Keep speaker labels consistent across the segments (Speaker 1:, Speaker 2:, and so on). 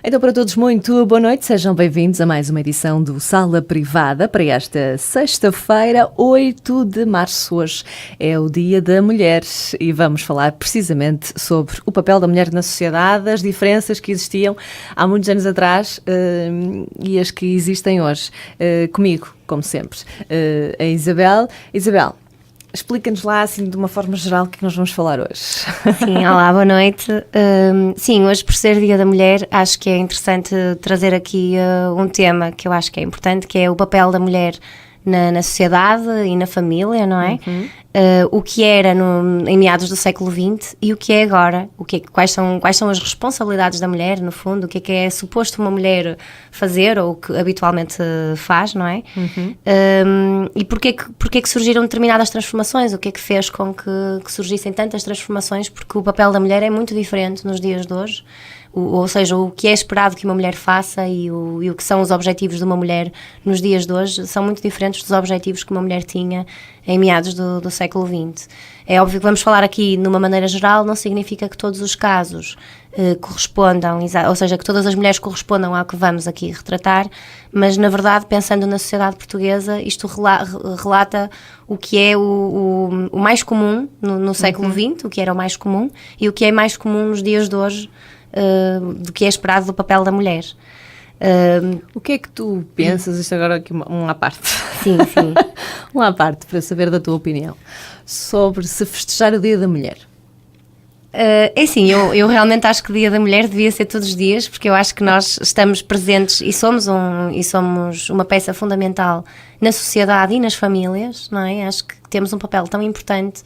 Speaker 1: Então, para todos, muito boa noite, sejam bem-vindos a mais uma edição do Sala Privada para esta sexta-feira, 8 de março. Hoje é o Dia da Mulher e vamos falar precisamente sobre o papel da mulher na sociedade, as diferenças que existiam há muitos anos atrás e as que existem hoje. Comigo, como sempre, a Isabel. Isabel, explica-nos lá, assim, de uma forma geral, o que nós vamos falar hoje.
Speaker 2: Sim, olá, boa noite. Sim, hoje, por ser Dia da Mulher, acho que é interessante trazer aqui um tema que eu acho que é importante, que é o papel da mulher na sociedade e na família, não é?
Speaker 1: Uhum.
Speaker 2: O que era em meados do século XX e o que é agora, quais são as responsabilidades da mulher, no fundo, o que é suposto uma mulher fazer ou o que habitualmente faz, não é?
Speaker 1: Uhum.
Speaker 2: E porquê que surgiram determinadas transformações, o que é que fez com que surgissem tantas transformações, porque o papel da mulher é muito diferente nos dias de hoje. Ou seja, o que é esperado que uma mulher faça e o que são os objetivos de uma mulher nos dias de hoje são muito diferentes dos objetivos que uma mulher tinha em meados do século XX. É óbvio que vamos falar aqui de uma maneira geral, não significa que todos os casos correspondam, ou seja, que todas as mulheres correspondam ao que vamos aqui retratar, mas na verdade, pensando na sociedade portuguesa, isto relata o que é o mais comum no século XX, o que era o mais comum, e o que é mais comum nos dias de hoje, do que é esperado do papel da mulher.
Speaker 1: O que é que tu pensas, isto agora aqui uma à parte,
Speaker 2: Sim, sim.
Speaker 1: uma à parte, para saber da tua opinião, sobre se festejar o Dia da Mulher?
Speaker 2: É assim, eu realmente acho que o Dia da Mulher devia ser todos os dias, porque eu acho que nós estamos presentes e somos uma peça fundamental na sociedade e nas famílias, não é? Acho que temos um papel tão importante,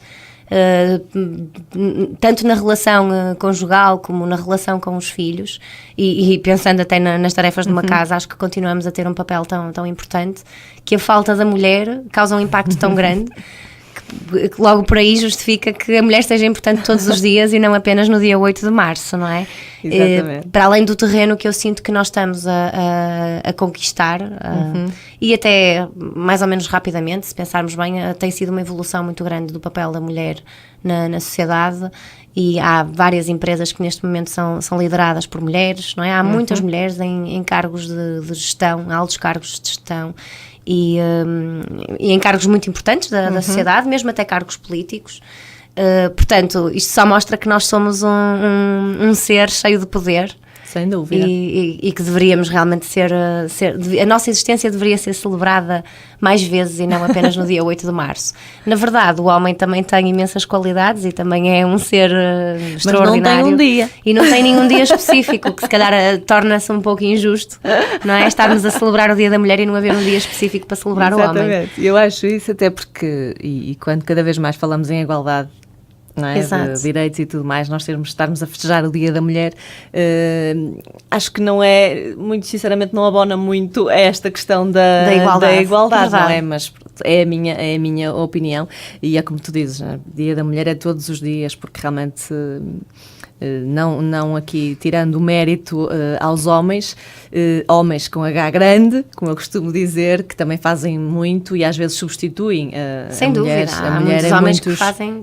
Speaker 2: tanto na relação conjugal como na relação com os filhos e pensando até nas tarefas de uma casa, acho que continuamos a ter um papel tão importante, que a falta da mulher causa um impacto tão grande que logo por aí justifica que a mulher esteja importante todos os dias e não apenas no dia 8 de março, não é?
Speaker 1: Exatamente.
Speaker 2: Para além do terreno que eu sinto que nós estamos a conquistar, e até mais ou menos rapidamente, se pensarmos bem, tem sido uma evolução muito grande do papel da mulher na sociedade, e há várias empresas que neste momento são lideradas por mulheres, não é? Há muitas mulheres em cargos de gestão, altos cargos de gestão, e em cargos muito importantes da sociedade, mesmo até cargos políticos. Portanto, isto só mostra que nós somos um ser cheio de poder.
Speaker 1: Sem dúvida.
Speaker 2: E que deveríamos realmente a nossa existência deveria ser celebrada mais vezes e não apenas no dia 8 de março. Na verdade, o homem também tem imensas qualidades e também é um ser extraordinário.
Speaker 1: Mas não tem um dia.
Speaker 2: E não tem nenhum dia específico, que se calhar torna-se um pouco injusto, não é? Estarmos a celebrar o Dia da Mulher e não haver um dia específico para celebrar o homem.
Speaker 1: Exatamente. Eu acho isso até porque, e quando cada vez mais falamos em igualdade, não é? De direitos e tudo mais, nós estarmos a festejar o Dia da Mulher, acho que não é, muito sinceramente, não abona muito a esta questão da igualdade, não é? Mas é a minha opinião, e é como tu dizes, né? Dia da Mulher é todos os dias, porque realmente não aqui tirando o mérito aos homens com H grande, como eu costumo dizer, que também fazem muito e às vezes substituem
Speaker 2: sem dúvida, há muitos homens que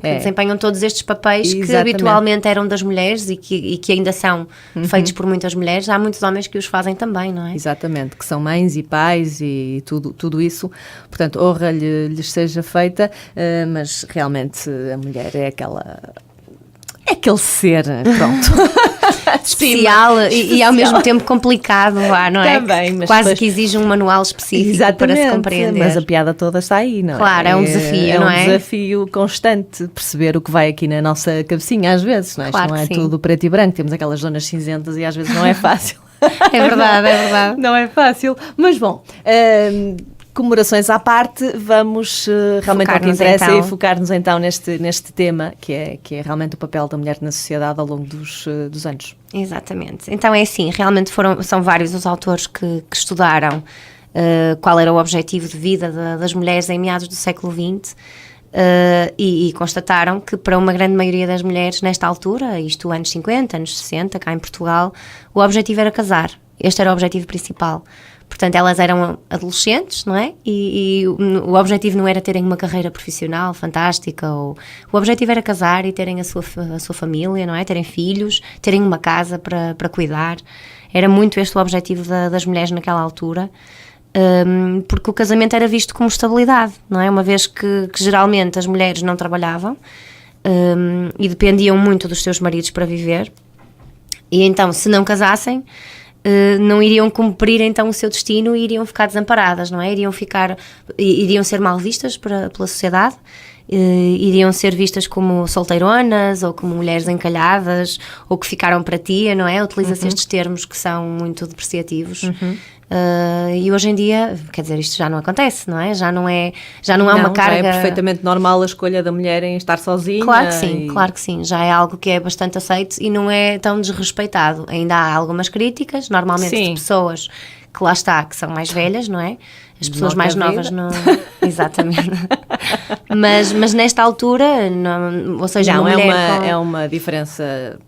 Speaker 2: desempenham todos estes papéis. Exatamente. Que habitualmente eram das mulheres e que ainda são feitos por muitas mulheres. Há muitos homens que os fazem também, não é?
Speaker 1: Exatamente, que são mães e pais e tudo isso, portanto, honra lhes seja feita, mas realmente a mulher é aquele ser, pronto,
Speaker 2: especial e ao mesmo tempo complicado, não é?
Speaker 1: Também, mas
Speaker 2: quase que exige um manual específico.
Speaker 1: Exatamente,
Speaker 2: para se compreender.
Speaker 1: Mas a piada toda está aí, não é?
Speaker 2: Claro, é um desafio, não é?
Speaker 1: É um desafio constante perceber o que vai aqui na nossa cabecinha às vezes, não é?
Speaker 2: Claro,
Speaker 1: isto não é
Speaker 2: sim.
Speaker 1: tudo preto e branco, temos aquelas zonas cinzentas e às vezes não é fácil.
Speaker 2: É verdade.
Speaker 1: Não é fácil, mas bom... comemorações à parte, vamos realmente ao que interessa e focar-nos então neste tema, que é realmente o papel da mulher na sociedade ao longo dos anos.
Speaker 2: Exatamente. Então é assim, realmente são vários os autores que estudaram qual era o objetivo de vida das mulheres em meados do século XX e constataram que para uma grande maioria das mulheres nesta altura, isto anos 50, anos 60, cá em Portugal, o objetivo era casar. Este era o objetivo principal. Portanto, elas eram adolescentes, não é? E o objetivo não era terem uma carreira profissional fantástica, o objetivo era casar e terem a sua família, não é? Terem filhos, terem uma casa para cuidar. Era muito este o objetivo das mulheres naquela altura, porque o casamento era visto como estabilidade, não é? Uma vez que geralmente as mulheres não trabalhavam e dependiam muito dos seus maridos para viver, e então, se não casassem, não iriam cumprir então o seu destino e iriam ficar desamparadas, não é? Iriam ser mal vistas pela sociedade, iriam ser vistas como solteironas ou como mulheres encalhadas ou que ficaram para tia, não é? Utiliza-se estes termos que são muito depreciativos. E hoje em dia, quer dizer, isto já não acontece, não é? Já não há uma carga...
Speaker 1: Já é perfeitamente normal a escolha da mulher em estar sozinha.
Speaker 2: Claro que sim, já é algo que é bastante aceito e não é tão desrespeitado. Ainda há algumas críticas, normalmente de pessoas que lá está, que são mais velhas, não é? As pessoas mais novas não... Exatamente. mas nesta altura, ou seja,
Speaker 1: não,
Speaker 2: uma mulher
Speaker 1: é uma diferença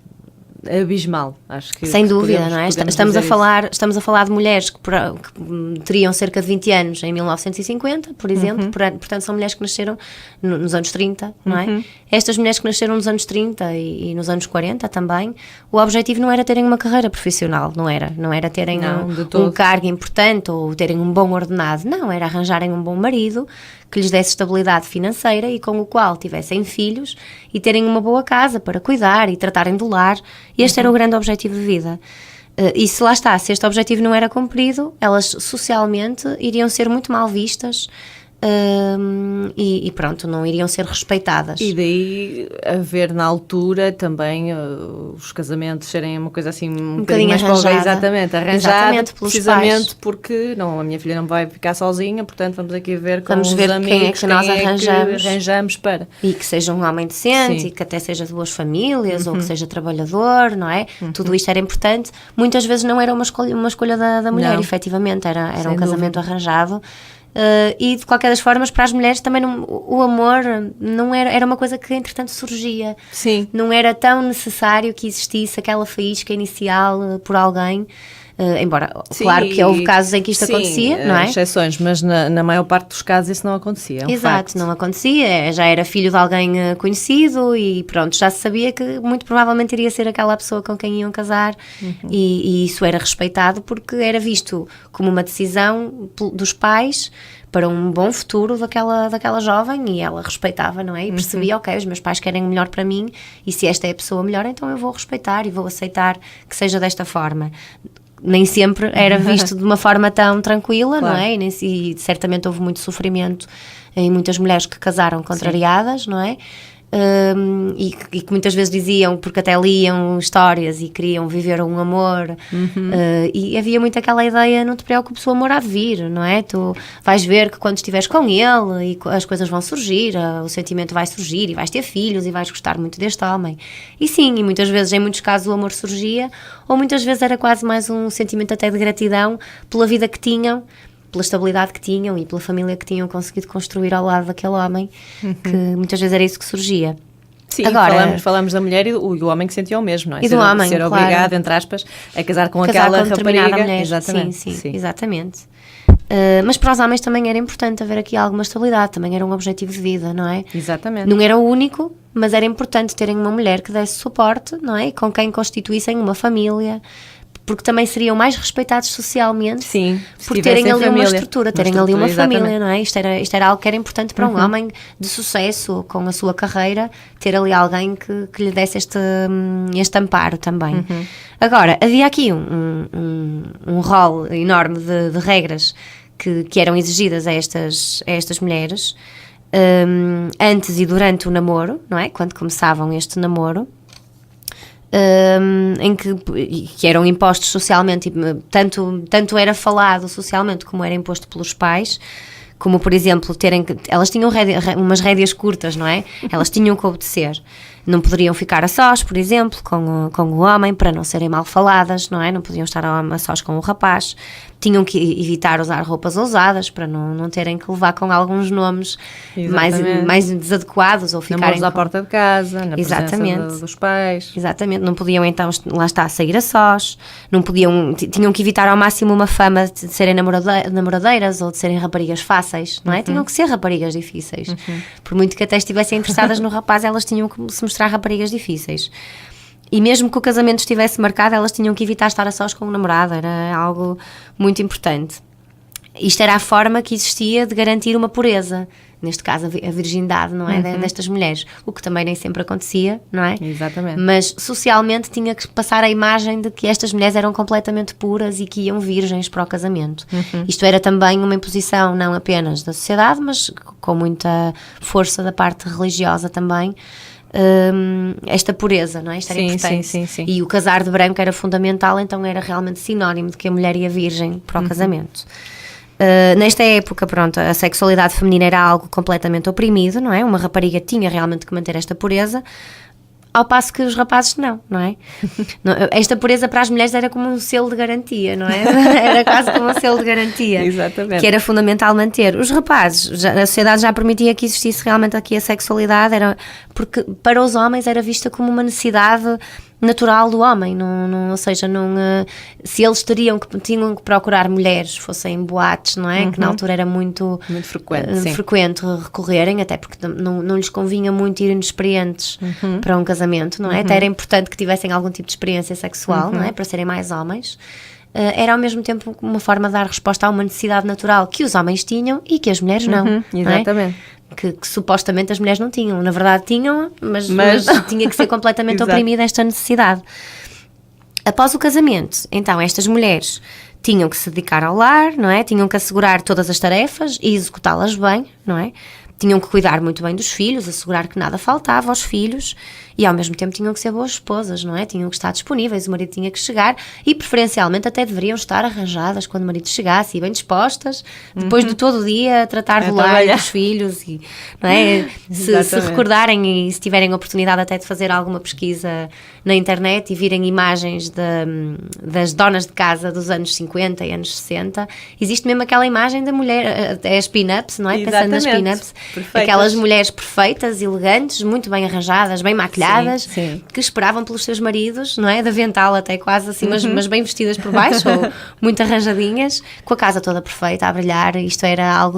Speaker 1: abismal, acho que
Speaker 2: sem dúvida,
Speaker 1: podemos,
Speaker 2: não é?
Speaker 1: Estamos
Speaker 2: a falar de mulheres que teriam cerca de 20 anos em 1950, por exemplo, portanto são mulheres que nasceram nos anos 30, não é? Estas mulheres que nasceram nos anos 30 e nos anos 40 também, o objetivo não era terem uma carreira profissional, não era terem um cargo importante ou terem um bom ordenado, não, era arranjarem um bom marido que lhes desse estabilidade financeira e com o qual tivessem filhos e terem uma boa casa para cuidar e tratarem do lar. Este era o grande objetivo de vida. E se lá está, se este objetivo não era cumprido, elas socialmente iriam ser muito mal vistas e pronto, não iriam ser respeitadas.
Speaker 1: E daí haver na altura também os casamentos serem uma coisa assim um bocadinho mais
Speaker 2: arranjada.
Speaker 1: Arranjada precisamente pais. Porque não, a minha filha não vai ficar sozinha, portanto vamos aqui ver com os amigos
Speaker 2: quem é que nós
Speaker 1: arranjamos para...
Speaker 2: E que seja um homem decente, e que até seja de boas famílias, ou que seja trabalhador, não é? Tudo isto era importante. Muitas vezes não era uma escolha da mulher, efetivamente, era um casamento arranjado. E de qualquer das formas, para as mulheres também o amor não era uma coisa que entretanto surgia.
Speaker 1: Sim.
Speaker 2: Não era tão necessário que existisse aquela faísca inicial por alguém. Embora, claro que houve casos em que isto acontecia, não é?
Speaker 1: Exceções, mas na maior parte dos casos isso não acontecia.
Speaker 2: Exato, não acontecia, já era filho de alguém conhecido e pronto, já se sabia que muito provavelmente iria ser aquela pessoa com quem iam casar e isso era respeitado porque era visto como uma decisão dos pais para um bom futuro daquela jovem e ela respeitava, não é? E percebia, ok, os meus pais querem o melhor para mim e se esta é a pessoa melhor, então eu vou respeitar e vou aceitar que seja desta forma. Nem sempre era visto de uma forma tão tranquila, claro. Não é? E certamente houve muito sofrimento em muitas mulheres que casaram contrariadas, não é? E que muitas vezes diziam, porque até liam histórias e queriam viver um amor, e havia muito aquela ideia, não te preocupes, o amor há de vir, não é? Tu vais ver que quando estiveres com ele e as coisas vão surgir, o sentimento vai surgir e vais ter filhos e vais gostar muito deste homem. E sim, e muitas vezes, em muitos casos o amor surgia, ou muitas vezes era quase mais um sentimento até de gratidão pela vida que tinham, pela estabilidade que tinham e pela família que tinham conseguido construir ao lado daquele homem, que muitas vezes era isso que surgia.
Speaker 1: Sim, agora, falamos da mulher e o homem que sentia o mesmo, não é?
Speaker 2: E do homem,
Speaker 1: ser
Speaker 2: claro.
Speaker 1: Obrigado, entre aspas, a casar com aquela rapariga.
Speaker 2: Mulher.
Speaker 1: Exatamente.
Speaker 2: Sim, exatamente. Mas para os homens também era importante haver aqui alguma estabilidade, também era um objetivo de vida, não é?
Speaker 1: Exatamente.
Speaker 2: Não era o único, mas era importante terem uma mulher que desse suporte, não é? E com quem constituíssem uma família, porque também seriam mais respeitados socialmente.
Speaker 1: Sim,
Speaker 2: por terem ali uma estrutura, terem ali uma família,
Speaker 1: exatamente.
Speaker 2: não é? Isto era algo que era importante para um homem de sucesso, com a sua carreira, ter ali alguém que lhe desse este amparo também. Agora, havia aqui um rol enorme de regras que eram exigidas a estas mulheres antes e durante o namoro, não é? Quando começavam este namoro. Em que eram impostos socialmente, tanto era falado socialmente como era imposto pelos pais, como por exemplo elas tinham umas rédeas curtas, não é? Elas tinham que obedecer. Não poderiam ficar a sós, por exemplo, com o homem, para não serem mal faladas, não é? Não podiam estar a sós com o rapaz. Tinham que evitar usar roupas ousadas, para não terem que levar com alguns nomes mais desadequados, ou ficarem
Speaker 1: namoros à porta de casa, na
Speaker 2: Exatamente.
Speaker 1: presença dos pais.
Speaker 2: Exatamente, não podiam então, lá está, sair a sós, não podiam, tinham que evitar ao máximo uma fama de serem namoradeiras ou de serem raparigas fáceis, não é? Tinham que ser raparigas difíceis. Por muito que até estivessem interessadas no rapaz, elas tinham que se mostrar raparigas difíceis. E mesmo que o casamento estivesse marcado, elas tinham que evitar estar a sós com o namorado, era algo muito importante. Isto era a forma que existia de garantir uma pureza, neste caso a virgindade, não é, destas mulheres, o que também nem sempre acontecia, não é?
Speaker 1: Exatamente.
Speaker 2: Mas socialmente tinha que passar a imagem de que estas mulheres eram completamente puras e que iam virgens para o casamento. Isto era também uma imposição não apenas da sociedade, mas com muita força da parte religiosa também, esta pureza, não é? Isto era importante.
Speaker 1: Sim.
Speaker 2: E o casar de branco era fundamental, então era realmente sinónimo de que a mulher ia virgem para o casamento. Nesta época, pronto, a sexualidade feminina era algo completamente oprimido, não é? Uma rapariga tinha realmente que manter esta pureza, ao passo que os rapazes não é? Esta pureza para as mulheres era como um selo de garantia, não é? Era quase como um selo de garantia.
Speaker 1: Exatamente.
Speaker 2: Que era fundamental manter. Os rapazes, a sociedade já permitia que existisse realmente aqui a sexualidade, porque para os homens era vista como uma necessidade natural do homem, ou seja, se eles tinham que procurar mulheres, fossem boates, não é? Que na altura era muito frequente recorrerem, até porque não lhes convinha muito ir inexperientes para um casamento, não é? Até era importante que tivessem algum tipo de experiência sexual, não é? Para serem mais homens. Era ao mesmo tempo uma forma de dar resposta a uma necessidade natural que os homens tinham e que as mulheres não.
Speaker 1: Exatamente.
Speaker 2: Não é? Que supostamente as mulheres não tinham. Na verdade tinham, mas tinha que ser completamente oprimida esta necessidade. Após o casamento, então, estas mulheres tinham que se dedicar ao lar, não é? Tinham que assegurar todas as tarefas e executá-las bem, não é? Tinham que cuidar muito bem dos filhos, assegurar que nada faltava aos filhos e ao mesmo tempo tinham que ser boas esposas, não é? Tinham que estar disponíveis, o marido tinha que chegar e preferencialmente até deveriam estar arranjadas quando o marido chegasse e bem dispostas, depois de todo o dia a tratar do lar e dos filhos, e, não é? Se recordarem e se tiverem oportunidade até de fazer alguma pesquisa na internet e virem imagens das donas de casa dos anos 50 e anos 60, existe mesmo aquela imagem da mulher, as pin-ups, não é? Pensando nas pin-ups, aquelas mulheres perfeitas, elegantes, muito bem arranjadas, bem maquilhadas, que esperavam pelos seus maridos, não é? De avental até quase assim, mas bem vestidas por baixo, ou muito arranjadinhas, com a casa toda perfeita, a brilhar. Isto era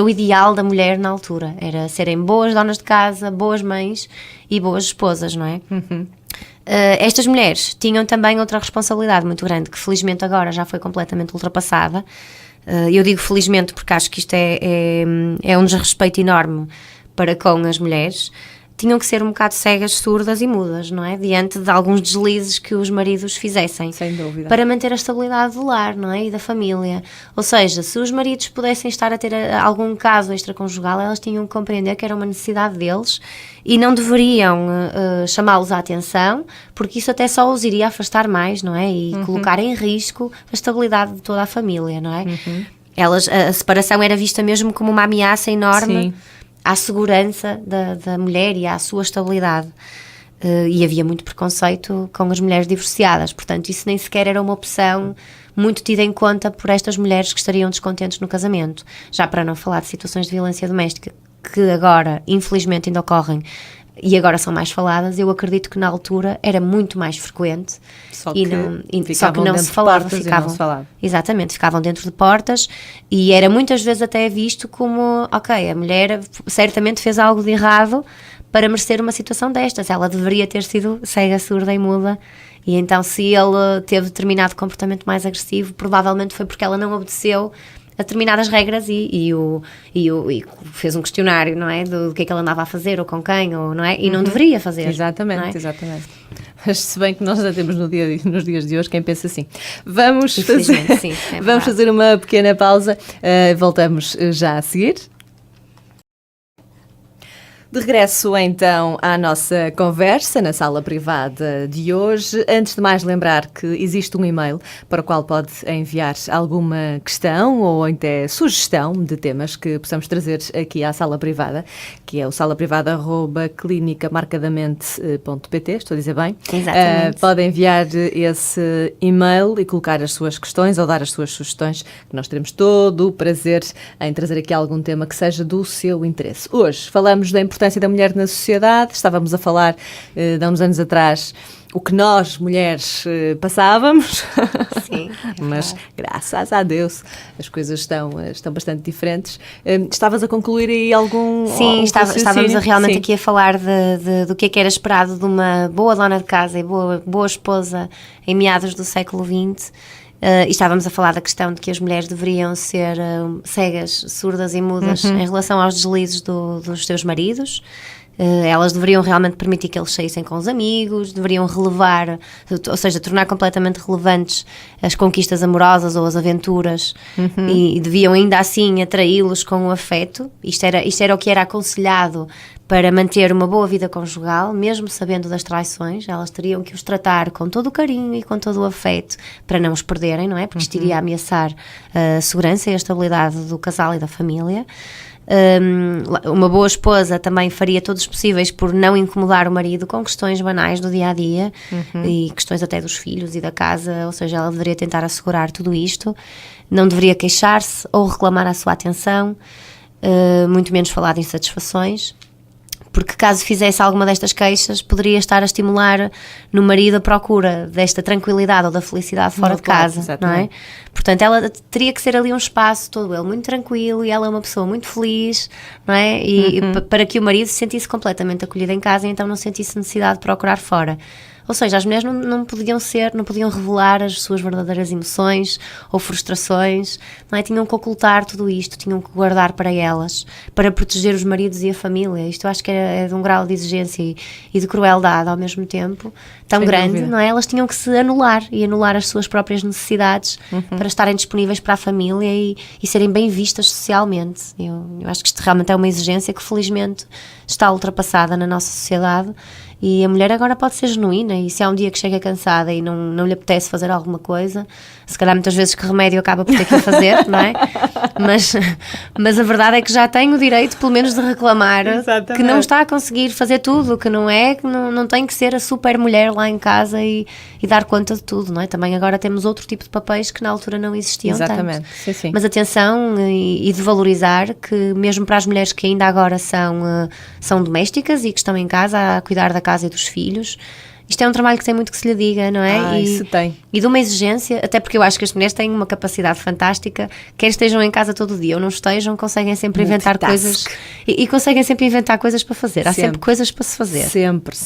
Speaker 2: o ideal da mulher na altura, era serem boas donas de casa, boas mães e boas esposas, não é? Estas mulheres tinham também outra responsabilidade muito grande, que felizmente agora já foi completamente ultrapassada. Eu digo felizmente porque acho que isto é um desrespeito enorme para com as mulheres. Tinham que ser um bocado cegas, surdas e mudas, não é? Diante de alguns deslizes que os maridos fizessem.
Speaker 1: Sem dúvida.
Speaker 2: Para manter a estabilidade do lar, não é? E da família. Ou seja, se os maridos pudessem estar a ter algum caso extraconjugal, elas tinham que compreender que era uma necessidade deles e não deveriam chamá-los à atenção, porque isso até só os iria afastar mais, não é? E colocar em risco a estabilidade de toda a família, não é? A separação era vista mesmo como uma ameaça enorme à segurança da mulher e à sua estabilidade. E havia muito preconceito com as mulheres divorciadas, portanto isso nem sequer era uma opção muito tida em conta por estas mulheres que estariam descontentes no casamento. Já para não falar de situações de violência doméstica, que agora infelizmente ainda ocorrem e agora são mais faladas, eu acredito que na altura era muito mais frequente, só que não se falava. Exatamente, ficavam dentro de portas e era muitas vezes até visto como, ok, a mulher certamente fez algo de errado para merecer uma situação destas, ela deveria ter sido cega, surda e muda, e então se ele teve determinado comportamento mais agressivo, provavelmente foi porque ela não obedeceu a determinadas regras e fez um questionário, não é? Do que é que ela andava a fazer, ou com quem, ou, não é? E não deveria fazer.
Speaker 1: Exatamente, exatamente. Mas se bem que nós já temos nos dias de hoje quem pensa assim. Vamos fazer uma pequena pausa, voltamos já a seguir. De regresso então à nossa conversa na sala privada de hoje. Antes de mais lembrar que existe um e-mail para o qual pode enviar alguma questão ou até sugestão de temas que possamos trazer aqui à sala privada, que é o salaprivada@clinicamarcadamente.pt, estou a dizer bem?
Speaker 2: Exatamente.
Speaker 1: Pode enviar esse e-mail e colocar as suas questões ou dar as suas sugestões, que nós teremos todo o prazer em trazer aqui algum tema que seja do seu interesse. Hoje falamos da importância da mulher na sociedade. Estávamos a falar de há uns anos atrás o que nós, mulheres, passávamos.
Speaker 2: Sim.
Speaker 1: Mas, graças a Deus, as coisas estão bastante diferentes. Estavas a concluir aí algum...
Speaker 2: Sim, estávamos realmente
Speaker 1: Sim.
Speaker 2: aqui a falar do que era esperado de uma boa dona de casa e boa esposa em meados do século XX. E estávamos a falar da questão de que as mulheres deveriam ser cegas, surdas e mudas em relação aos deslizes dos seus maridos. Elas deveriam realmente permitir que eles saíssem com os amigos, deveriam relevar, ou seja, tornar completamente relevantes as conquistas amorosas ou as aventuras e deviam ainda assim atraí-los com o afeto. Isto era o que era aconselhado para manter uma boa vida conjugal, mesmo sabendo das traições. Elas teriam que os tratar com todo o carinho e com todo o afeto para não os perderem, não é? Porque isto iria ameaçar a segurança e a estabilidade do casal e da família. Uma boa esposa também faria todos os possíveis por não incomodar o marido com questões banais do dia-a-dia e questões até dos filhos e da casa, ou seja, ela deveria tentar assegurar tudo isto, não deveria queixar-se ou reclamar a sua atenção, muito menos falar de insatisfações, porque caso fizesse alguma destas queixas, poderia estar a estimular no marido a procura desta tranquilidade ou da felicidade fora de casa,
Speaker 1: exatamente.
Speaker 2: não é? Portanto, ela teria que ser ali um espaço todo ele muito tranquilo e ela é uma pessoa muito feliz, não é? E para que o marido se sentisse completamente acolhido em casa e então não sentisse necessidade de procurar fora. Ou seja, as mulheres não podiam revelar as suas verdadeiras emoções ou frustrações, não é? Tinham que ocultar tudo isto, tinham que guardar para elas, para proteger os maridos e a família. Isto eu acho que é de um grau de exigência e de crueldade ao mesmo tempo tão
Speaker 1: Sem
Speaker 2: grande,
Speaker 1: dúvida.
Speaker 2: não é? Elas tinham que se anular as suas próprias necessidades para estarem disponíveis para a família e serem bem vistas socialmente. Eu acho que isto realmente é uma exigência que felizmente está ultrapassada na nossa sociedade. E a mulher agora pode ser genuína e se há um dia que chega cansada e não lhe apetece fazer alguma coisa, se calhar muitas vezes que remédio acaba por ter que fazer, não é? Mas a verdade é que já tem o direito pelo menos de reclamar
Speaker 1: Exatamente.
Speaker 2: que não está a conseguir fazer tudo, que não tem que ser a super mulher lá em casa e dar conta de tudo, não é? Também agora temos outro tipo de papéis que na altura não existiam
Speaker 1: Exatamente,
Speaker 2: tanto.
Speaker 1: sim, sim.
Speaker 2: Mas atenção e de valorizar que mesmo para as mulheres que ainda agora são domésticas e que estão em casa a cuidar da casa e dos filhos, isto é um trabalho que tem muito que se lhe diga, não é?
Speaker 1: Isso tem.
Speaker 2: E de uma exigência, até porque eu acho que as mulheres têm uma capacidade fantástica, quer estejam em casa todo dia ou não estejam, conseguem sempre inventar
Speaker 1: Multitask.
Speaker 2: coisas e conseguem sempre inventar coisas para fazer. Há sempre
Speaker 1: Sempre.
Speaker 2: coisas para se fazer.
Speaker 1: Sempre.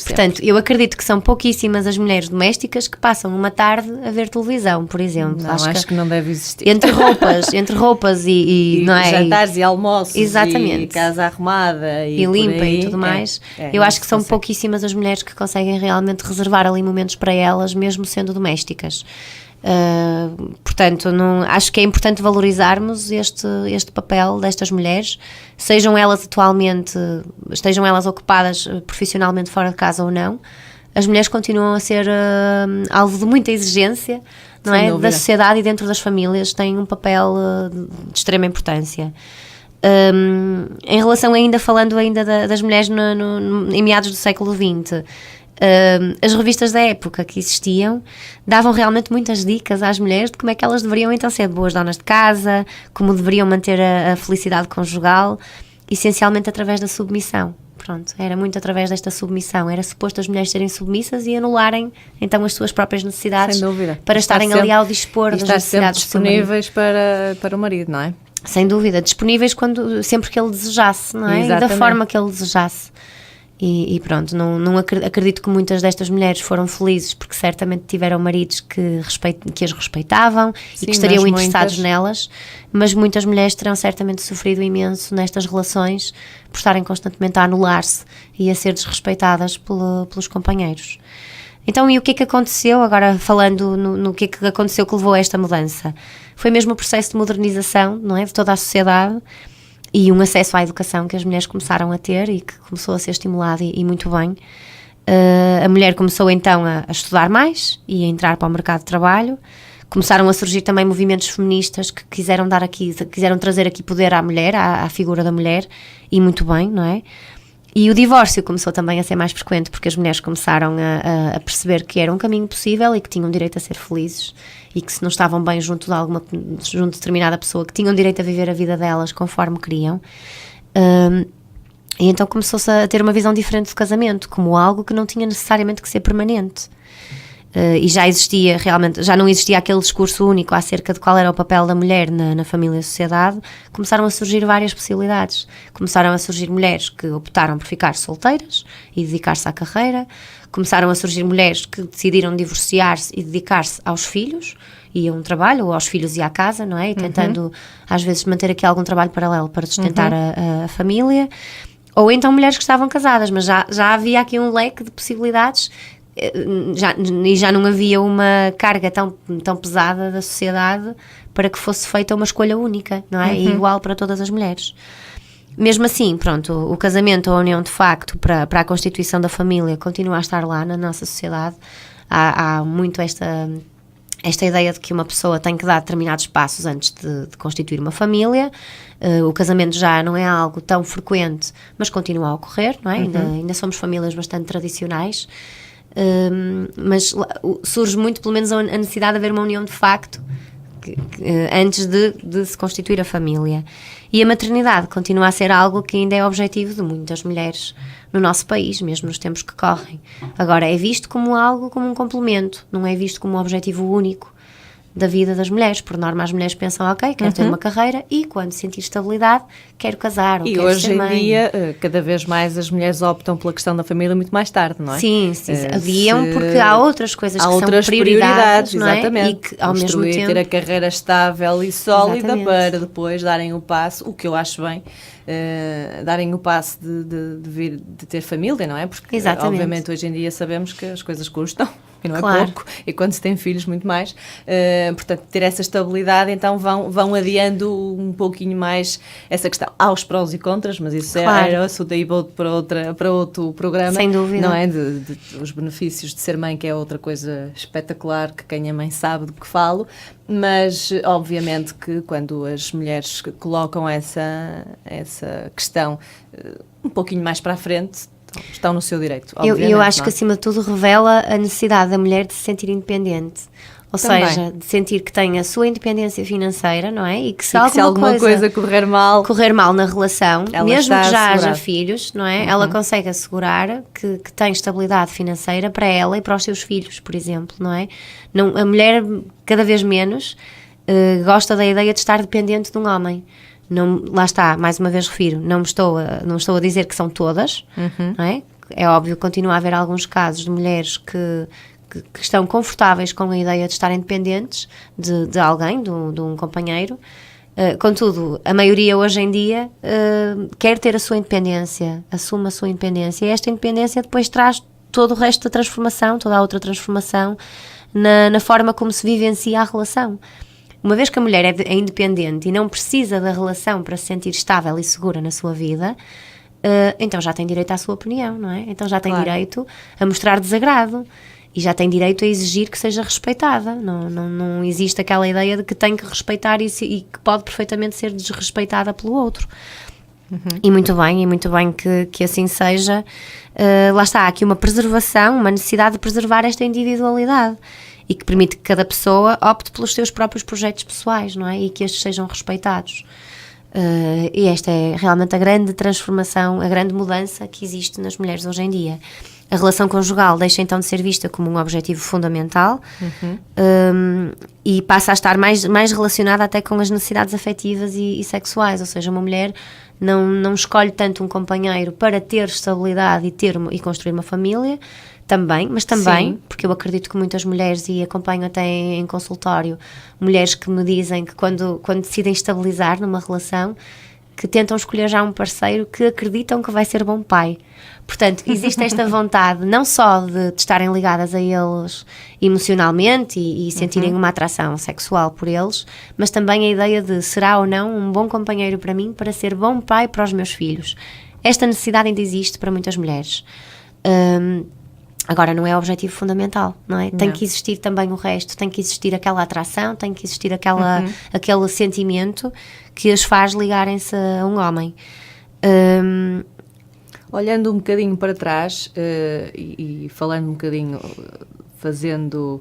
Speaker 2: Portanto, eu acredito que são pouquíssimas as mulheres domésticas que passam uma tarde a ver televisão, por exemplo.
Speaker 1: Não, acho que não deve existir.
Speaker 2: Entre roupas e não é?
Speaker 1: jantares e almoços.
Speaker 2: Exatamente.
Speaker 1: E casa arrumada. E por
Speaker 2: limpa
Speaker 1: aí.
Speaker 2: e tudo mais. Eu
Speaker 1: não
Speaker 2: acho que
Speaker 1: se
Speaker 2: são
Speaker 1: consegue.
Speaker 2: pouquíssimas as mulheres que conseguem realmente reservar ali momentos para elas, mesmo sendo domésticas. Portanto, acho que é importante valorizarmos este papel destas mulheres, estejam elas ocupadas profissionalmente fora de casa ou não. As mulheres continuam a ser alvo de muita exigência, não
Speaker 1: Sem
Speaker 2: é?
Speaker 1: dúvida.
Speaker 2: Da sociedade e dentro das famílias têm um papel de extrema importância. Em relação falando das mulheres em meados do século XX, as revistas da época que existiam davam realmente muitas dicas às mulheres de como é que elas deveriam então ser boas donas de casa, como deveriam manter a felicidade conjugal, essencialmente através da submissão. Pronto, era muito através desta submissão. Era suposto as mulheres serem submissas e anularem então as suas próprias necessidades.
Speaker 1: Sem dúvida.
Speaker 2: Para
Speaker 1: Estar
Speaker 2: estarem
Speaker 1: sempre-
Speaker 2: ali ao dispor das
Speaker 1: estar sempre
Speaker 2: necessidades do seu marido.
Speaker 1: disponíveis para o marido, não é?
Speaker 2: Sem dúvida, disponíveis sempre que ele desejasse, não é? E da
Speaker 1: Exatamente.
Speaker 2: forma que ele desejasse. E pronto, não acredito que muitas destas mulheres foram felizes porque certamente tiveram maridos que as respeitavam
Speaker 1: Sim,
Speaker 2: e que estariam
Speaker 1: mas
Speaker 2: interessados
Speaker 1: muitas-
Speaker 2: nelas, mas muitas mulheres terão certamente sofrido imenso nestas relações por estarem constantemente a anular-se e a ser desrespeitadas pelos companheiros. Então, e o que é que aconteceu, agora falando no que é que aconteceu que levou a esta mudança? Foi mesmo o processo de modernização, não é, de toda a sociedade. e um acesso à educação que as mulheres começaram a ter e que começou a ser estimulado e muito bem. A mulher começou então a estudar mais e a entrar para o mercado de trabalho. Começaram a surgir também movimentos feministas que quiseram trazer aqui poder à mulher, à figura da mulher, e muito bem, não é? E o divórcio começou também a ser mais frequente, porque as mulheres começaram a perceber que era um caminho possível e que tinham direito a ser felizes, e que se não estavam bem junto de determinada pessoa, que tinham direito a viver a vida delas conforme queriam. E então começou-se a ter uma visão diferente do casamento, como algo que não tinha necessariamente que ser permanente. E já não existia aquele discurso único acerca de qual era o papel da mulher na família e na sociedade. Começaram a surgir várias possibilidades. Começaram a surgir mulheres que optaram por ficar solteiras e dedicar-se à carreira. Começaram a surgir mulheres que decidiram divorciar-se e dedicar-se aos filhos e a um trabalho, ou aos filhos e à casa, não é? E tentando, às vezes, manter aqui algum trabalho paralelo para sustentar a família. Ou então mulheres que estavam casadas, mas já havia aqui um leque de possibilidades. Já não havia uma carga tão pesada da sociedade para que fosse feita uma escolha única, não é? E igual para todas as mulheres. Mesmo assim, pronto, o casamento ou a união de facto para a constituição da família continua a estar lá na nossa sociedade. Há muito esta ideia de que uma pessoa tem que dar determinados passos antes de constituir uma família. O casamento já não é algo tão frequente, mas continua a ocorrer, não é? Ainda somos famílias bastante tradicionais. Mas surge muito, pelo menos, a necessidade de haver uma união de facto antes de se constituir a família. E a maternidade continua a ser algo que ainda é objetivo de muitas mulheres no nosso país, mesmo nos tempos que correm. Agora, é visto como um complemento, não é visto como um objetivo único da vida das mulheres. Por norma, as mulheres pensam, ok, quero ter uma carreira e quando sentir estabilidade, quero casar ou quero ser mãe.
Speaker 1: E hoje em dia, cada vez mais as mulheres optam pela questão da família muito mais tarde, não é?
Speaker 2: Sim, haviam, porque há outras coisas que são prioridades, não é?
Speaker 1: Exatamente.
Speaker 2: E que, ao mesmo tempo,
Speaker 1: ter a carreira estável e sólida,
Speaker 2: exatamente,
Speaker 1: para depois darem o passo, o que eu acho bem, darem o passo de ter família, não é? Porque, obviamente, hoje em dia sabemos que as coisas custam. E não é pouco, e quando se tem filhos muito mais, portanto ter essa estabilidade, então vão adiando um pouquinho mais essa questão. Há os prós e contras, mas isso é assunto aí para outro programa.
Speaker 2: Sem dúvida.
Speaker 1: Não é? Os benefícios de ser mãe, que é outra coisa espetacular, que quem é mãe sabe do que falo, mas obviamente que quando as mulheres colocam essa questão um pouquinho mais para a frente, estão no seu direito.
Speaker 2: Eu acho que, acima de tudo, revela a necessidade da mulher de se sentir independente. Ou seja, de sentir que tem a sua independência financeira, não é? E que se alguma coisa correr mal na relação, mesmo que já haja filhos, não é? Ela consegue assegurar que tem estabilidade financeira para ela e para os seus filhos, por exemplo, não é? A mulher, cada vez menos, gosta da ideia de estar dependente de um homem. Não, lá está, mais uma vez refiro, não estou a dizer que são todas, não é? É óbvio que continua a haver alguns casos de mulheres que estão confortáveis com a ideia de estarem dependentes de alguém, de um companheiro. Contudo, a maioria hoje em dia quer ter a sua independência, assume a sua independência, e esta independência depois traz todo o resto da transformação, toda a outra transformação na forma como se vivencia a relação. Uma vez que a mulher é independente e não precisa da relação para se sentir estável e segura na sua vida, então já tem direito à sua opinião, não é? Então já tem direito a mostrar desagrado e já tem direito a exigir que seja respeitada. Não existe aquela ideia de que tem que respeitar e que pode perfeitamente ser desrespeitada pelo outro. E muito bem que assim seja. Lá está, há aqui uma preservação, uma necessidade de preservar esta individualidade e que permite que cada pessoa opte pelos seus próprios projetos pessoais, não é? E que estes sejam respeitados. E esta é realmente a grande transformação, a grande mudança que existe nas mulheres hoje em dia. A relação conjugal deixa então de ser vista como um objetivo fundamental e passa a estar mais relacionada até com as necessidades afetivas e sexuais, ou seja, uma mulher não escolhe tanto um companheiro para ter estabilidade e construir uma família, mas também, porque eu acredito que muitas mulheres, e acompanho até em consultório, mulheres que me dizem que quando decidem estabilizar numa relação, que tentam escolher já um parceiro que acreditam que vai ser bom pai. Portanto, existe esta vontade não só de estarem ligadas a eles emocionalmente e sentirem uma atração sexual por eles, mas também a ideia de será ou não um bom companheiro para mim para ser bom pai para os meus filhos. Esta necessidade ainda existe para muitas mulheres. Agora, não é o objetivo fundamental, não é? Tem que existir também o resto, tem que existir aquela atração, tem que existir aquele sentimento que as faz ligarem-se a um homem.
Speaker 1: Olhando um bocadinho para trás e falando um bocadinho, fazendo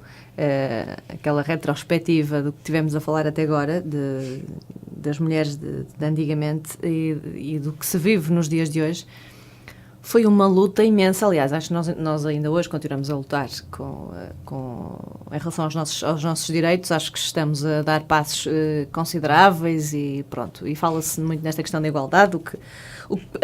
Speaker 1: aquela retrospectiva do que tivemos a falar até agora, das mulheres de antigamente e do que se vive nos dias de hoje, foi uma luta imensa. Aliás, acho que nós ainda hoje continuamos a lutar em relação aos nossos direitos. Acho que estamos a dar passos consideráveis e pronto. E fala-se muito nesta questão da igualdade, o que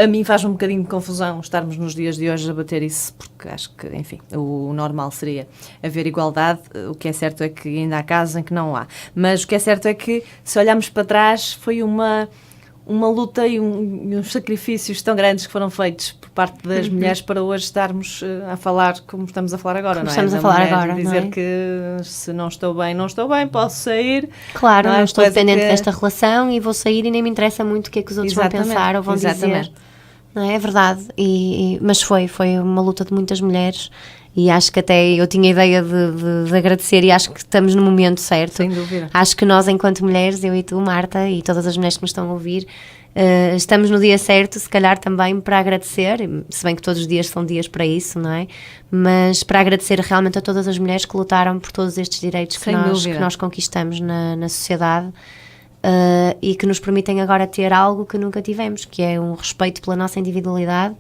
Speaker 1: a mim faz um bocadinho de confusão estarmos nos dias de hoje a bater isso, porque acho que, enfim, o normal seria haver igualdade. O que é certo é que ainda há casos em que não há. Mas o que é certo é que, se olharmos para trás, foi uma luta e uns sacrifícios tão grandes que foram feitos por parte das mulheres para hoje estarmos a falar como estamos a falar agora,
Speaker 2: como
Speaker 1: não é?
Speaker 2: Estamos a falar agora,
Speaker 1: dizer
Speaker 2: não é?
Speaker 1: Que se não estou bem, posso sair.
Speaker 2: Claro, não estou dependente
Speaker 1: que...
Speaker 2: desta relação e vou sair e nem me interessa muito o que é que os outros vão pensar ou vão dizer. Não é? É verdade, mas foi uma luta de muitas mulheres. E acho que até eu tinha a ideia de agradecer e acho que estamos no momento certo.
Speaker 1: Sem dúvida.
Speaker 2: Acho que nós, enquanto mulheres, eu e tu, Marta, e todas as mulheres que nos estão a ouvir, estamos no dia certo, se calhar também para agradecer, se bem que todos os dias são dias para isso, não é? Mas para agradecer realmente a todas as mulheres que lutaram por todos estes direitos que nós conquistamos na sociedade. E que nos permitem agora ter algo que nunca tivemos, que é um respeito pela nossa individualidade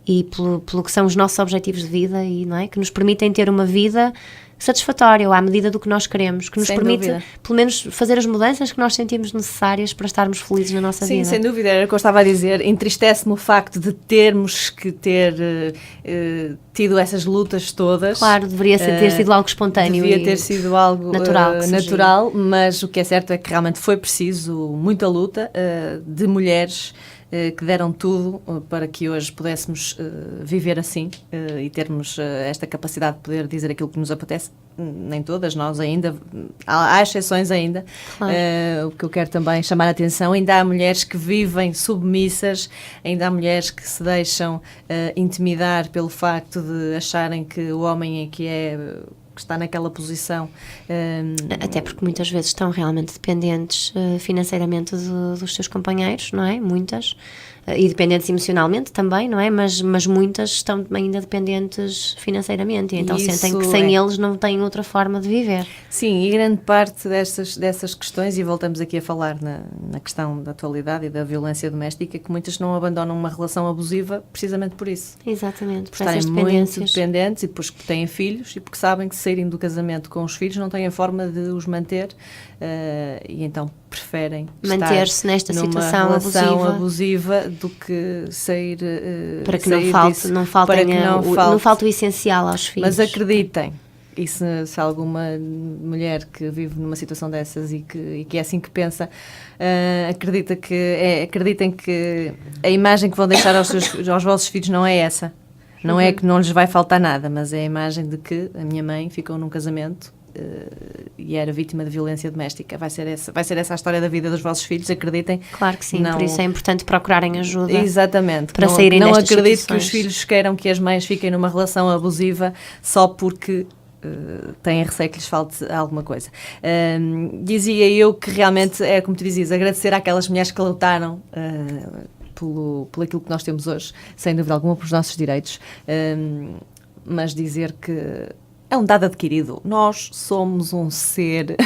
Speaker 2: e pelo que são os nossos objetivos de vida, e, não é? Que nos permitem ter uma vida satisfatória ou à medida do que nós queremos, que nos permite, pelo menos, fazer as mudanças que nós sentimos necessárias para estarmos felizes na nossa vida.
Speaker 1: Sim, sem dúvida, era o que eu estava a dizer. Entristece-me o facto de termos que ter tido essas lutas todas.
Speaker 2: Claro, deveria ter sido algo espontâneo.
Speaker 1: Devia ter sido algo
Speaker 2: natural,
Speaker 1: mas o que é certo é que realmente foi preciso muita luta de mulheres que deram tudo para que hoje pudéssemos viver assim e termos esta capacidade de poder dizer aquilo que nos apetece. Nem todas, nós ainda, há exceções ainda. Claro. O que eu quero também chamar a atenção, ainda há mulheres que vivem submissas, ainda há mulheres que se deixam intimidar pelo facto de acharem que o homem é que está naquela posição.
Speaker 2: Até porque muitas vezes estão realmente dependentes financeiramente dos seus companheiros, não é? Muitas. E dependentes emocionalmente também, não é? Mas muitas estão ainda dependentes financeiramente, e então sentem que sem eles não têm outra forma de viver.
Speaker 1: Sim, e grande parte dessas questões, e voltamos aqui a falar na questão da atualidade e da violência doméstica, que muitas não abandonam uma relação abusiva precisamente por isso.
Speaker 2: Exatamente, por
Speaker 1: essas
Speaker 2: dependências.
Speaker 1: Muito dependentes e depois que têm filhos e porque sabem que saírem do casamento com os filhos não têm a forma de os manter e então preferem
Speaker 2: manter-se nesta situação
Speaker 1: abusiva do que sair
Speaker 2: para que
Speaker 1: sair
Speaker 2: não falte o essencial aos filhos.
Speaker 1: Mas acreditem, e se alguma mulher que vive numa situação dessas e que é assim que pensa, acreditem que a imagem que vão deixar aos vossos filhos não é essa. Não é que não lhes vai faltar nada, mas é a imagem de que a minha mãe ficou num casamento e era vítima de violência doméstica. Vai ser essa a história da vida dos vossos filhos, acreditem.
Speaker 2: Claro que sim, por isso é importante procurarem ajuda.
Speaker 1: Exatamente.
Speaker 2: Para saírem destas situações.
Speaker 1: Não acredito que os filhos queiram que as mães fiquem numa relação abusiva só porque têm receio que lhes falte alguma coisa. Dizia eu que realmente é, como tu dizias, agradecer àquelas mulheres que lutaram por aquilo que nós temos hoje, sem dúvida alguma, pelos nossos direitos, mas dizer que é um dado adquirido. Nós somos um ser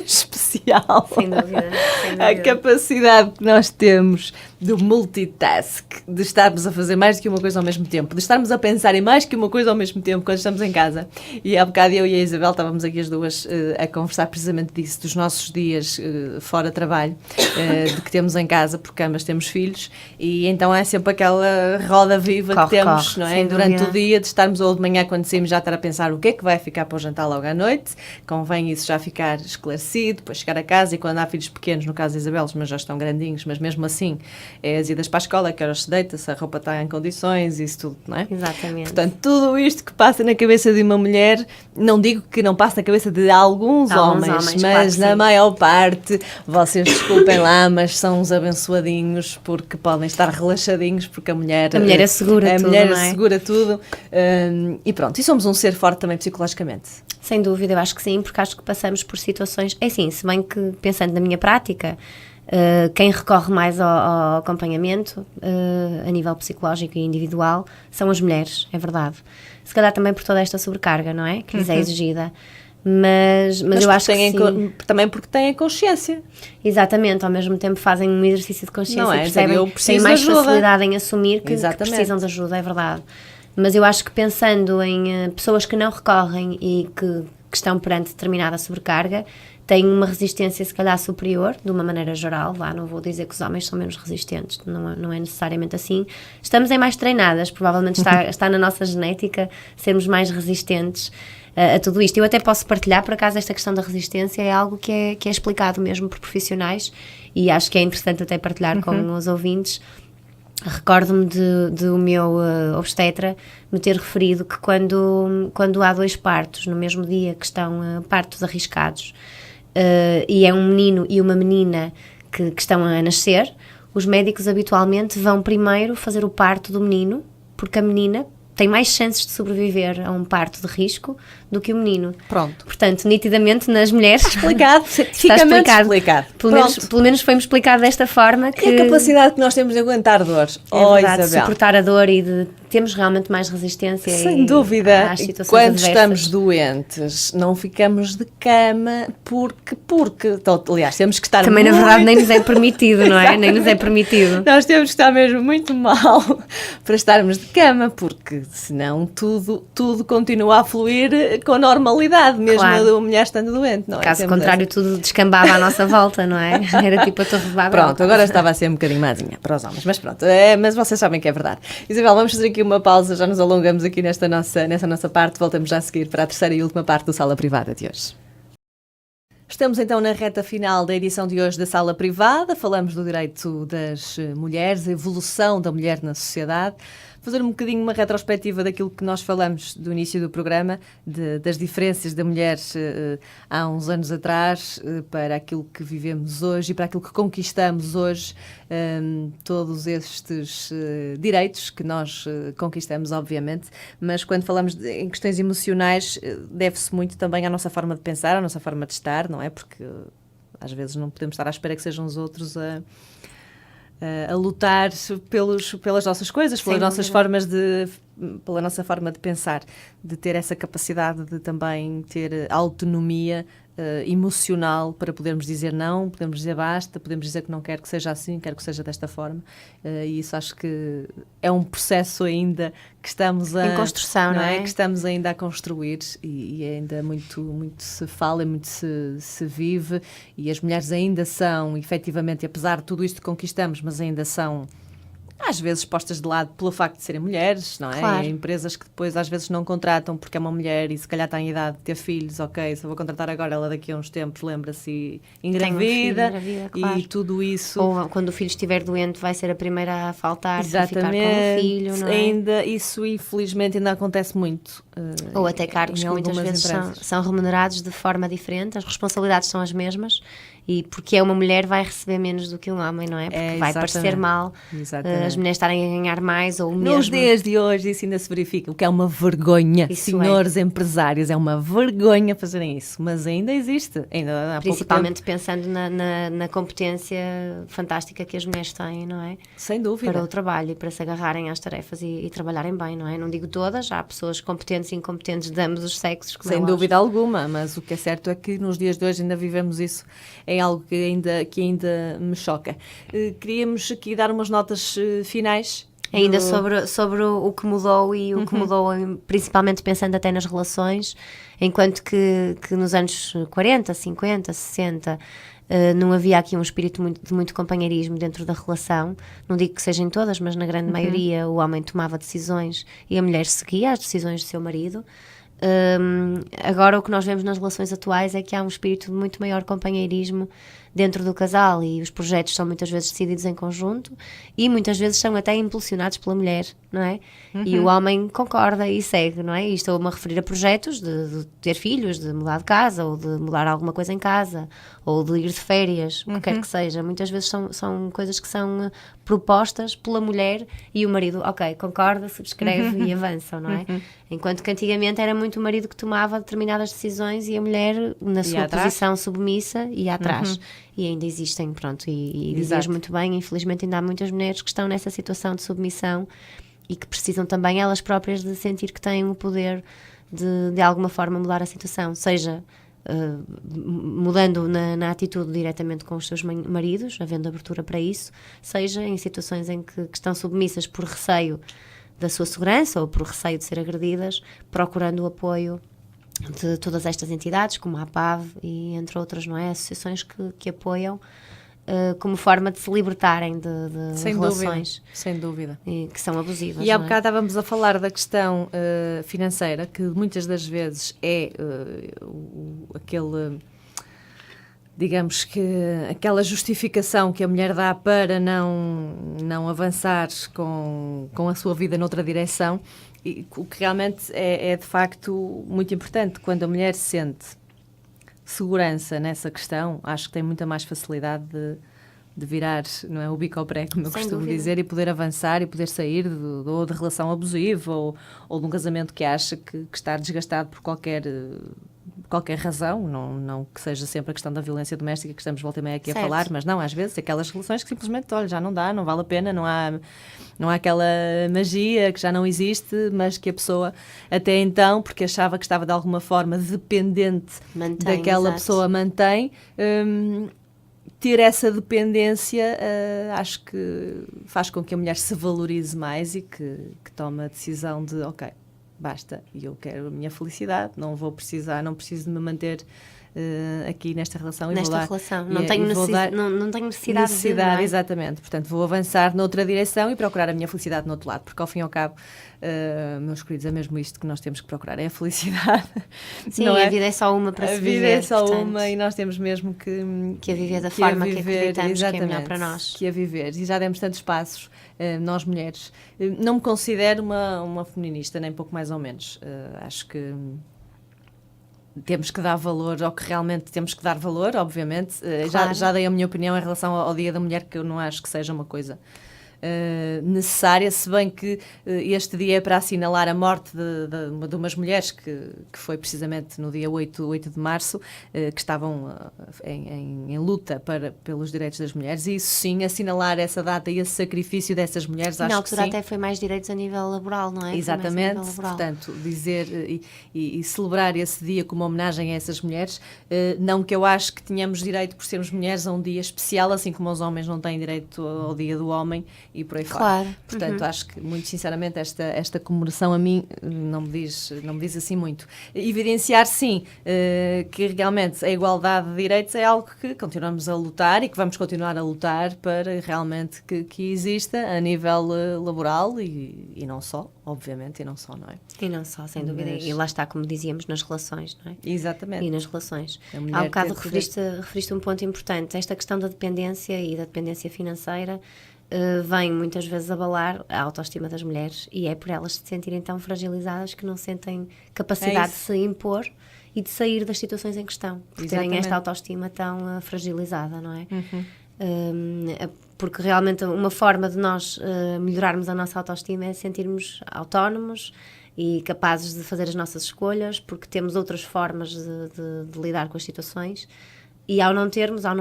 Speaker 1: especial.
Speaker 2: Sem dúvida.
Speaker 1: A capacidade que nós temos do multitask, de estarmos a fazer mais do que uma coisa ao mesmo tempo, de estarmos a pensar em mais que uma coisa ao mesmo tempo quando estamos em casa. E há bocado eu e a Isabel estávamos aqui as duas a conversar precisamente disso, dos nossos dias fora trabalho, de que temos em casa, porque ambas temos filhos, e então é sempre aquela roda viva que temos, não é? Durante o dia, de estarmos ou de manhã quando saímos já estar a pensar o que é que vai ficar para o jantar logo à noite, convém isso já ficar esclarecido, depois chegar a casa, e quando há filhos pequenos, no caso da Isabel, mas já estão grandinhos, mas mesmo assim é as idas para a escola, que horas se deita, se a roupa está em condições, isso tudo, não é?
Speaker 2: Exatamente.
Speaker 1: Portanto, tudo isto que passa na cabeça de uma mulher, não digo que não passe na cabeça de alguns homens, mas
Speaker 2: claro
Speaker 1: na maior parte, vocês desculpem lá, mas são uns abençoadinhos, porque podem estar relaxadinhos, porque a mulher
Speaker 2: assegura tudo,
Speaker 1: mulher
Speaker 2: não é?
Speaker 1: assegura tudo, e pronto, e somos um ser forte também psicologicamente.
Speaker 2: Sem dúvida, eu acho que sim, porque acho que passamos por situações, é assim, se bem que pensando na minha prática, quem recorre mais ao acompanhamento a nível psicológico e individual são as mulheres, é verdade. Se calhar também por toda esta sobrecarga, não é? Que lhes é exigida. Mas eu acho que sim.
Speaker 1: Também porque têm a consciência.
Speaker 2: Exatamente, ao mesmo tempo fazem um exercício de consciência,
Speaker 1: não é?
Speaker 2: E percebem que têm mais facilidade em assumir que precisam de ajuda, é verdade. Mas eu acho que pensando em pessoas que não recorrem e que estão perante determinada sobrecarga, têm uma resistência se calhar superior, de uma maneira geral, não vou dizer que os homens são menos resistentes, não é necessariamente assim. Estamos mais treinadas, provavelmente está na nossa genética sermos mais resistentes a tudo isto. Eu até posso partilhar, por acaso, esta questão da resistência é algo que é explicado mesmo por profissionais e acho que é interessante até partilhar com os ouvintes. Recordo-me de o meu obstetra me ter referido que quando há 2 partos no mesmo dia que estão partos arriscados e é um menino e uma menina que estão a nascer, os médicos habitualmente vão primeiro fazer o parto do menino, porque a menina tem mais chances de sobreviver a um parto de risco do que o menino.
Speaker 1: Pronto.
Speaker 2: Portanto, nitidamente nas mulheres...
Speaker 1: Está explicado, cientificamente explicado.
Speaker 2: Pelo menos foi-me explicado desta forma que...
Speaker 1: É a capacidade que nós temos de aguentar dores.
Speaker 2: É verdade, de suportar a dor e temos realmente mais resistência.
Speaker 1: Sem dúvida. Às situações quando adversas. Estamos doentes, não ficamos de cama porque então, aliás, temos que estar
Speaker 2: também na verdade nem nos é permitido, não é? Nem nos é permitido.
Speaker 1: Nós temos que estar mesmo muito mal para estarmos de cama, porque senão tudo continua a fluir com normalidade, mesmo a mulher estando doente, não é?
Speaker 2: Caso contrário, tudo descambava à nossa volta, não é? Era tipo a Torre de Babel.
Speaker 1: Pronto, agora estava a ser um bocadinho mazinha para os homens, mas pronto, mas vocês sabem que é verdade. Isabel, vamos fazer aqui uma pausa, já nos alongamos aqui nessa nossa parte, voltamos já a seguir para a terceira e última parte do Sala Privada de hoje. Estamos então na reta final da edição de hoje da Sala Privada, falamos do direito das mulheres, a evolução da mulher na sociedade, fazer um bocadinho uma retrospectiva daquilo que nós falamos do início do programa, das diferenças da mulher há uns anos atrás para aquilo que vivemos hoje e para aquilo que conquistamos hoje, todos estes direitos que nós conquistamos, obviamente, mas quando falamos em questões emocionais, deve-se muito também à nossa forma de pensar, à nossa forma de estar, não é? Porque às vezes não podemos estar à espera que sejam os outros a lutar pelas nossas coisas, pela nossa forma de pensar, de ter essa capacidade de também ter autonomia emocional para podermos dizer não, podemos dizer basta, podemos dizer que não quero que seja assim, quero que seja desta forma, e isso acho que é um processo ainda que estamos
Speaker 2: em construção, não é?
Speaker 1: Que estamos ainda a construir e ainda muito se fala e muito se vive, e as mulheres ainda são, efetivamente, apesar de tudo isto que conquistamos, mas ainda são às vezes postas de lado pelo facto de serem mulheres, não é?
Speaker 2: Claro.
Speaker 1: E empresas que depois às vezes não contratam porque é uma mulher e se calhar está em idade de ter filhos, ok, se eu vou contratar agora, ela daqui a uns tempos lembra-se e engravida,
Speaker 2: claro.
Speaker 1: E tudo isso.
Speaker 2: Ou quando o filho estiver doente vai ser a primeira a faltar para ficar com o filho, não é?
Speaker 1: Ainda, isso infelizmente ainda acontece muito.
Speaker 2: Ou até cargos que muitas vezes são remunerados de forma diferente, as responsabilidades são as mesmas. E porque é uma mulher vai receber menos do que um homem, não é? Porque vai parecer mal as mulheres estarem a ganhar mais ou o mesmo.
Speaker 1: Nos dias de hoje isso ainda se verifica, o que é uma vergonha. Isso senhores empresários, é uma vergonha fazerem isso, mas ainda existe. Ainda há
Speaker 2: principalmente pensando na competência fantástica que as mulheres têm, não é?
Speaker 1: Sem dúvida.
Speaker 2: Para o trabalho e para se agarrarem às tarefas e trabalharem bem, não é? Não digo todas, há pessoas competentes e incompetentes de ambos os sexos.
Speaker 1: Sem dúvida alguma, mas o que é certo é que nos dias de hoje ainda vivemos isso. É algo que ainda me choca. Queríamos aqui dar umas notas finais.
Speaker 2: Ainda sobre o que mudou e o que mudou, principalmente pensando até nas relações, enquanto que nos anos 40, 50, 60, não havia aqui um espírito de muito companheirismo dentro da relação. Não digo que sejam todas, mas na grande maioria o homem tomava decisões e a mulher seguia as decisões do seu marido. Agora o que nós vemos nas relações atuais é que há um espírito de muito maior companheirismo, dentro do casal, e os projetos são muitas vezes decididos em conjunto e muitas vezes são até impulsionados pela mulher, não é? E o homem concorda e segue, não é? E estou-me a referir a projetos de ter filhos, de mudar de casa, ou de mudar alguma coisa em casa, ou de ir de férias, o que quer que seja. Muitas vezes são coisas que são propostas pela mulher e o marido, ok, concorda, subscreve e avançam, não é? Enquanto que antigamente era muito o marido que tomava determinadas decisões e a mulher, na sua posição submissa, ia atrás. E ainda existem, pronto, e dizias muito bem, infelizmente ainda há muitas mulheres que estão nessa situação de submissão e que precisam também elas próprias de sentir que têm o poder de alguma forma mudar a situação, seja mudando na atitude diretamente com os seus maridos, havendo abertura para isso, seja em situações em que estão submissas por receio da sua segurança ou por receio de ser agredidas, procurando o apoio de todas estas entidades, como a APAV e entre outras, não é? Associações que apoiam como forma de se libertarem de
Speaker 1: sem
Speaker 2: relações
Speaker 1: dúvida, sem dúvida.
Speaker 2: Que são abusivas.
Speaker 1: E há bocado estávamos a falar da questão financeira, que muitas das vezes é aquele, digamos que aquela justificação que a mulher dá para não avançar com a sua vida noutra direção, e o que realmente é de facto muito importante. Quando a mulher sente segurança nessa questão, acho que tem muita mais facilidade de virar, não é, o bico ao prego, como eu costumo dizer, e poder avançar e poder sair de relação abusiva ou de um casamento que acha que está desgastado por qualquer razão, não que seja sempre a questão da violência doméstica que estamos volta e meia aqui a falar, mas não, às vezes aquelas relações que simplesmente, olha, já não dá, não vale a pena, não há aquela magia, que já não existe, mas que a pessoa até então, porque achava que estava de alguma forma dependente daquela pessoa, mantém. Ter essa dependência, acho que faz com que a mulher se valorize mais e que tome a decisão de, ok, basta, e eu quero a minha felicidade, não preciso de me manter aqui nesta relação.
Speaker 2: Não tenho necessidade de, não é?
Speaker 1: Exatamente, portanto vou avançar noutra direção e procurar a minha felicidade no outro lado, porque ao fim e ao cabo, meus queridos, é mesmo isto que nós temos que procurar, é a felicidade.
Speaker 2: Sim, não é? A vida é só uma para se viver. A vida
Speaker 1: é só uma e nós temos mesmo que
Speaker 2: a viver da forma que acreditamos que é melhor para nós.
Speaker 1: Que a viver, e já demos tantos passos, nós mulheres. Não me considero uma feminista, nem pouco mais ou menos. Acho que temos que dar valor ao que realmente temos que dar valor, obviamente. Claro. Já dei a minha opinião em relação ao Dia da Mulher, que eu não acho que seja uma coisa necessária, se bem que este dia é para assinalar a morte de umas mulheres que foi precisamente no dia 8 de março, que estavam em luta pelos direitos das mulheres, e isso sim, assinalar essa data e esse sacrifício dessas mulheres, acho que sim.
Speaker 2: Na altura até foi mais direitos a nível laboral, não é?
Speaker 1: Exatamente, portanto, dizer e celebrar esse dia como homenagem a essas mulheres, não que eu acho que tenhamos direito, por sermos mulheres, a um dia especial, assim como os homens não têm direito ao dia do homem, e por aí
Speaker 2: fora.
Speaker 1: Portanto, acho que, muito sinceramente, esta comemoração a mim não me diz assim muito. Evidenciar, sim, que realmente a igualdade de direitos é algo que continuamos a lutar e que vamos continuar a lutar para realmente que exista a nível laboral e não só, obviamente, e não só, não é?
Speaker 2: E não só, sem dúvida. E lá está, como dizíamos, nas relações, não é?
Speaker 1: Exatamente.
Speaker 2: E nas relações. Há um bocado referiste um ponto importante, esta questão da dependência e da dependência financeira. Vem muitas vezes abalar a autoestima das mulheres e é por elas se sentirem tão fragilizadas que não sentem capacidade de se impor e de sair das situações em questão, porque têm esta autoestima tão fragilizada, não é? Porque realmente uma forma de nós melhorarmos a nossa autoestima é sentirmos autónomos e capazes de fazer as nossas escolhas, porque temos outras formas de lidar com as situações. E ao não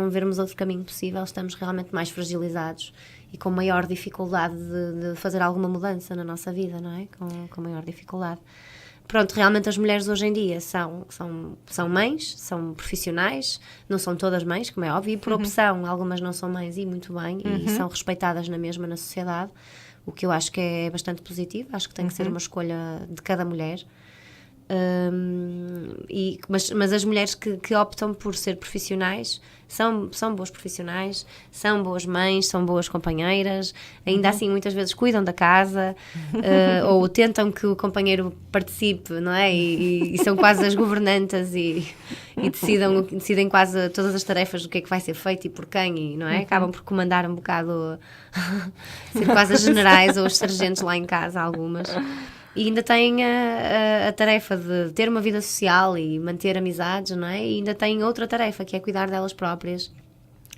Speaker 2: vermos outro caminho possível, estamos realmente mais fragilizados e com maior dificuldade de fazer alguma mudança na nossa vida, não é? Com maior dificuldade. Pronto, realmente as mulheres hoje em dia são mães, são profissionais, não são todas mães, como é óbvio, e por opção, algumas não são mães e muito bem, e são respeitadas na mesma na sociedade, o que eu acho que é bastante positivo, acho que tem que ser uma escolha de cada mulher. Mas as mulheres que optam por ser profissionais são boas profissionais, são boas mães, são boas companheiras, ainda assim muitas vezes cuidam da casa, ou tentam que o companheiro participe, não é? E são quase as governantas e decidem quase todas as tarefas do que é que vai ser feito e por quem, não é? Acabam por comandar um bocado, ser quase as generais ou os sargentos lá em casa, algumas. E ainda têm a tarefa de ter uma vida social e manter amizades, não é? E ainda têm outra tarefa, que é cuidar delas próprias.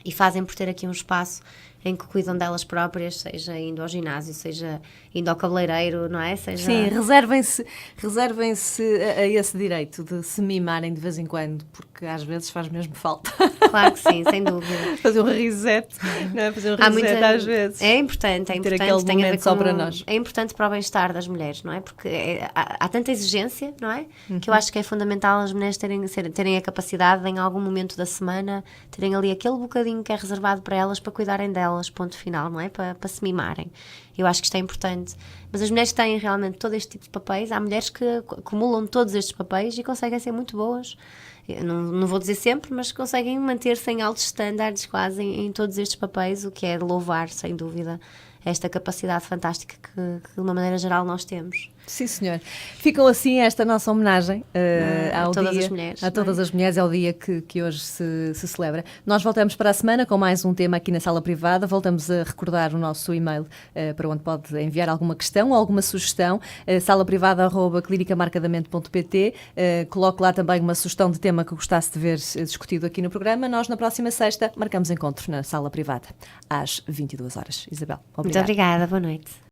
Speaker 2: E fazem por ter aqui um espaço em que cuidam delas próprias, seja indo ao ginásio, seja indo ao cabeleireiro, não é?
Speaker 1: Sim, reservem-se a esse direito de se mimarem de vez em quando, porque às vezes faz mesmo falta.
Speaker 2: Claro que sim, sem dúvida.
Speaker 1: Fazer um reset, não é? Fazer um reset às vezes.
Speaker 2: É importante,
Speaker 1: ter aquele
Speaker 2: tem a ver
Speaker 1: momento só para nós.
Speaker 2: É importante para o bem-estar das mulheres, não é? Porque há tanta exigência, não é? Que eu acho que é fundamental as mulheres terem a capacidade de, em algum momento da semana, terem ali aquele bocadinho que é reservado para elas, para cuidarem delas, ponto final, não é? Para se mimarem. Eu acho que isto é importante. Mas as mulheres têm realmente todo este tipo de papéis. Há mulheres que acumulam todos estes papéis e conseguem ser muito boas. Eu não vou dizer sempre, mas conseguem manter-se em altos estándares quase em todos estes papéis, o que é de louvar, sem dúvida, esta capacidade fantástica que de uma maneira geral nós temos.
Speaker 1: Sim, senhor. Ficam assim esta nossa homenagem
Speaker 2: a todas as mulheres.
Speaker 1: A todas as mulheres, é o dia que hoje se celebra. Nós voltamos para a semana com mais um tema aqui na Sala Privada. Voltamos a recordar o nosso e-mail para onde pode enviar alguma questão ou alguma sugestão. salaprivada@clinicamarcadamente.pt. Coloque lá também uma sugestão de tema que gostasse de ver discutido aqui no programa. Nós, na próxima sexta, marcamos encontro na Sala Privada, às 22 horas. Isabel, obrigada.
Speaker 2: Muito obrigada, boa noite.